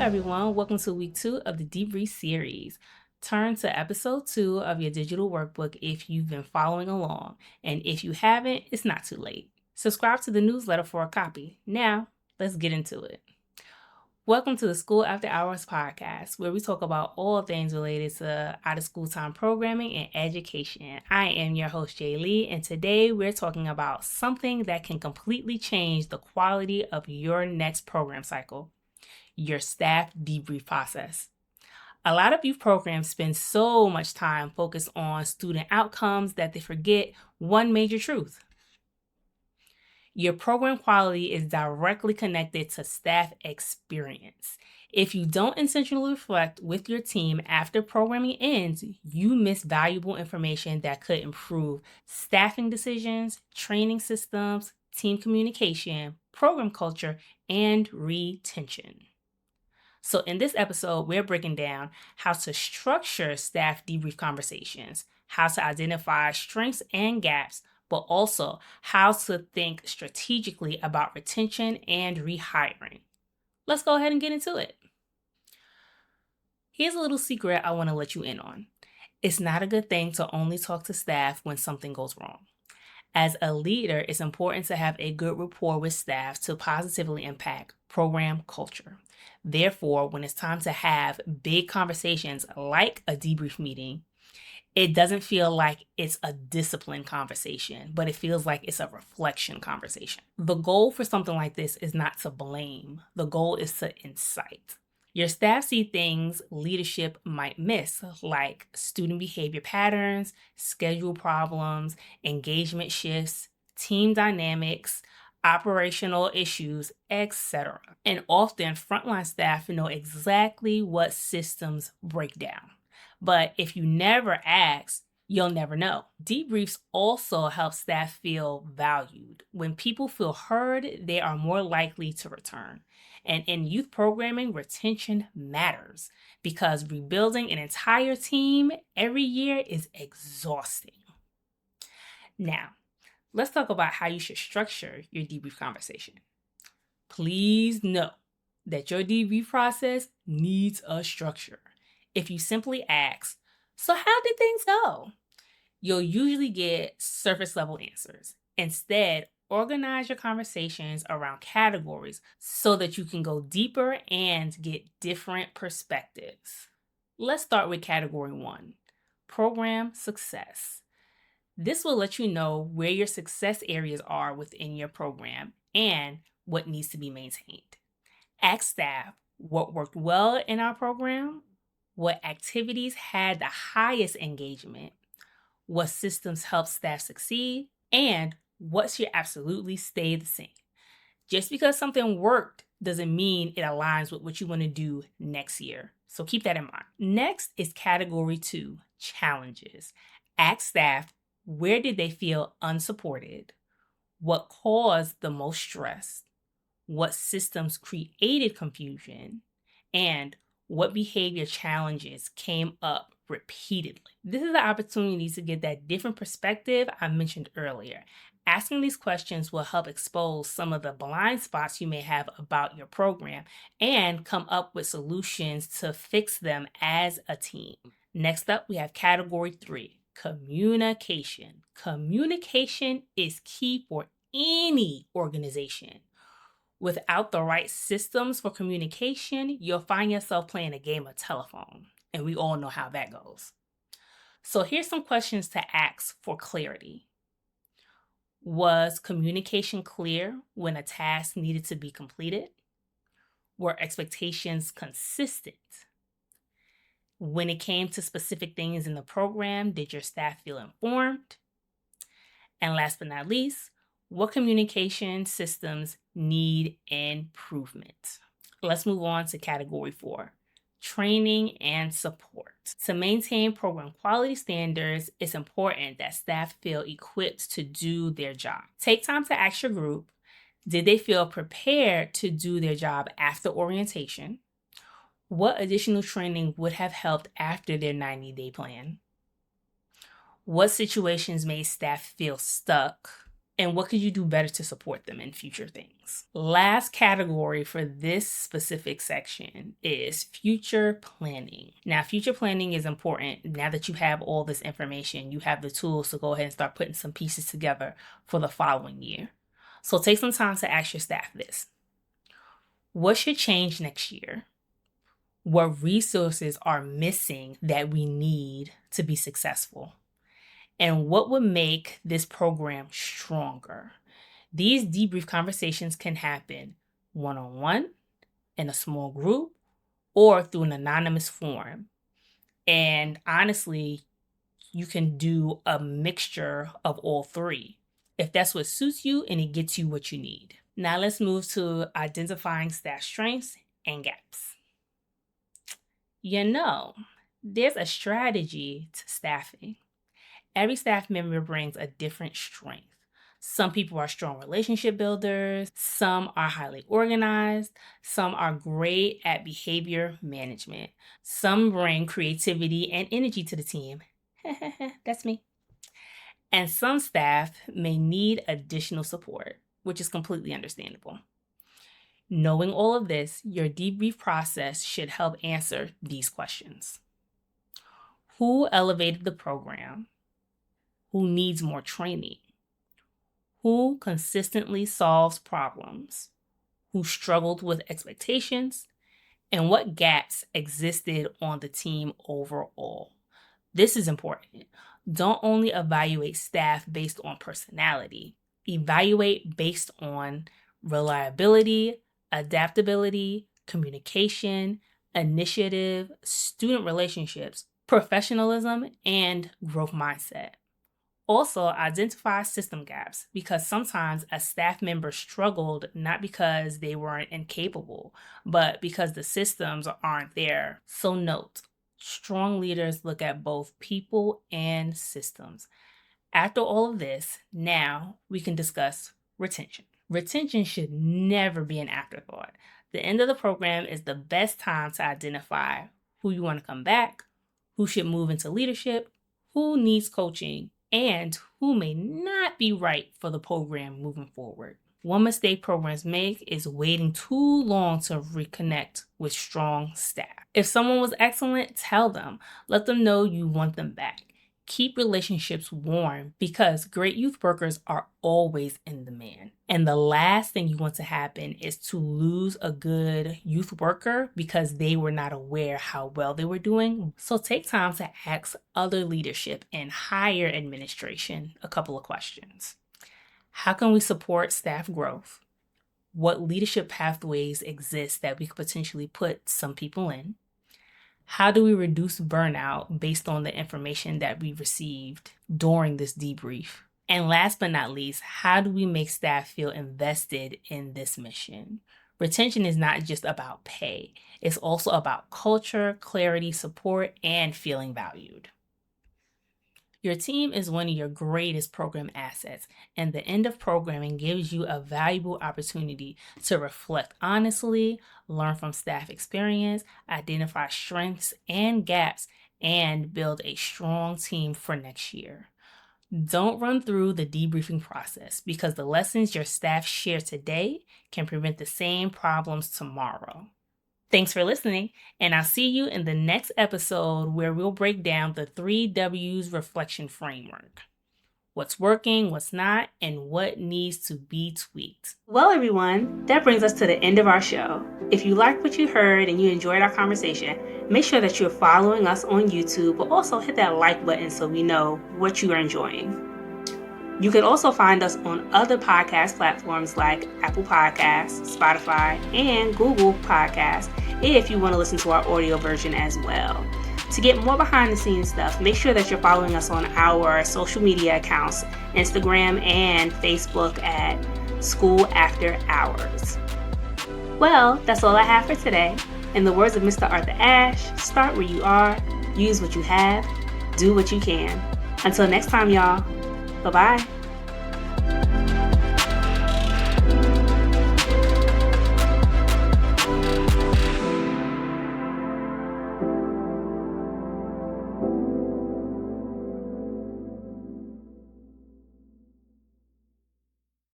everyone. Welcome to week 2 of the Debrief Series. Turn to episode 2 of your digital workbook if you've been following along. And if you haven't, it's not too late. Subscribe to the newsletter for a copy. Now, let's get into it. Welcome to the School After Hours podcast, where we talk about all things related to out-of-school time programming and education. I am your host, Jay Lee, and today we're talking about something that can completely change the quality of your next program cycle: your staff debrief process. A lot of youth programs spend so much time focused on student outcomes that they forget one major truth. Your program quality is directly connected to staff experience. If you don't intentionally reflect with your team after programming ends, you miss valuable information that could improve staffing decisions, training systems, team communication, program culture, and retention. So in this episode, we're breaking down how to structure staff debrief conversations, how to identify strengths and gaps, but also how to think strategically about retention and rehiring. Let's go ahead and get into it. Here's a little secret I want to let you in on. It's not a good thing to only talk to staff when something goes wrong. As a leader, it's important to have a good rapport with staff to positively impact program culture. Therefore, when it's time to have big conversations like a debrief meeting, it doesn't feel like it's a discipline conversation, but it feels like it's a reflection conversation. The goal for something like this is not to blame. The goal is to incite. Your staff see things leadership might miss, like student behavior patterns, schedule problems, engagement shifts, team dynamics, operational issues, etc. And often frontline staff know exactly what systems break down. But if you never ask, you'll never know. Debriefs also help staff feel valued. When people feel heard, they are more likely to return. And in youth programming, retention matters because rebuilding an entire team every year is exhausting. Now, let's talk about how you should structure your debrief conversation. Please know that your debrief process needs a structure. If you simply ask, "So how did things go?" you'll usually get surface level answers. Instead, organize your conversations around categories so that you can go deeper and get different perspectives. Let's start with category 1, program success. This will let you know where your success areas are within your program and what needs to be maintained. Ask staff what worked well in our program, what activities had the highest engagement, what systems help staff succeed, and what should absolutely stay the same. Just because something worked doesn't mean it aligns with what you want to do next year. So keep that in mind. Next is category 2, challenges. Ask staff, where did they feel unsupported? What caused the most stress? What systems created confusion? And what behavior challenges came up repeatedly? This is the opportunity to get that different perspective I mentioned earlier. Asking these questions will help expose some of the blind spots you may have about your program and come up with solutions to fix them as a team. Next up, we have category 3, communication. Communication is key for any organization. Without the right systems for communication, you'll find yourself playing a game of telephone, and we all know how that goes. So here's some questions to ask for clarity. Was communication clear when a task needed to be completed? Were expectations consistent? When it came to specific things in the program, did your staff feel informed? And last but not least, what communication systems need improvement? Let's move on to category 4, training and support. To maintain program quality standards, it's important that staff feel equipped to do their job. Take time to ask your group, did they feel prepared to do their job after orientation? What additional training would have helped after their 90-day plan? What situations made staff feel stuck? And what could you do better to support them in future things? Last category for this specific section is future planning. Now, future planning is important. Now that you have all this information, you have the tools to go ahead and start putting some pieces together for the following year. So take some time to ask your staff this. What should change next year? What resources are missing that we need to be successful? And what would make this program stronger? These debrief conversations can happen one-on-one, in a small group, or through an anonymous forum. And honestly, you can do a mixture of all three, if that's what suits you and it gets you what you need. Now let's move to identifying staff strengths and gaps. There's a strategy to staffing. Every staff member brings a different strength. Some people are strong relationship builders, some are highly organized, some are great at behavior management, some bring creativity and energy to the team. That's me. And some staff may need additional support, which is completely understandable. Knowing all of this, your debrief process should help answer these questions. Who elevated the program? Who needs more training? Who consistently solves problems? Who struggled with expectations? And what gaps existed on the team overall? This is important. Don't only evaluate staff based on personality. Evaluate based on reliability, adaptability, communication, initiative, student relationships, professionalism, and growth mindset. Also, identify system gaps, because sometimes a staff member struggled not because they weren't incapable, but because the systems aren't there. So note, strong leaders look at both people and systems. After all of this, now we can discuss retention. Retention should never be an afterthought. The end of the program is the best time to identify who you want to come back, who should move into leadership, who needs coaching, and who may not be right for the program moving forward. One mistake programs make is waiting too long to reconnect with strong staff. If someone was excellent, tell them. Let them know you want them back. Keep relationships warm, because great youth workers are always in demand. And the last thing you want to happen is to lose a good youth worker because they were not aware how well they were doing. So take time to ask other leadership and higher administration a couple of questions. How can we support staff growth? What leadership pathways exist that we could potentially put some people in? How do we reduce burnout based on the information that we received during this debrief? And last but not least, how do we make staff feel invested in this mission? Retention is not just about pay. It's also about culture, clarity, support, and feeling valued. Your team is one of your greatest program assets, and the end of programming gives you a valuable opportunity to reflect honestly, learn from staff experience, identify strengths and gaps, and build a strong team for next year. Don't run through the debriefing process, because the lessons your staff share today can prevent the same problems tomorrow. Thanks for listening, and I'll see you in the next episode, where we'll break down the 3 W's reflection framework. What's working, what's not, and what needs to be tweaked. Well, everyone, that brings us to the end of our show. If you liked what you heard and you enjoyed our conversation, make sure that you're following us on YouTube, but also hit that like button so we know what you are enjoying. You can also find us on other podcast platforms like Apple Podcasts, Spotify, and Google Podcasts if you want to listen to our audio version as well. To get more behind the scenes stuff, make sure that you're following us on our social media accounts, Instagram and Facebook at School After Hours. Well, that's all I have for today. In the words of Mr. Arthur Ashe, start where you are, use what you have, do what you can. Until next time, y'all. Bye-bye.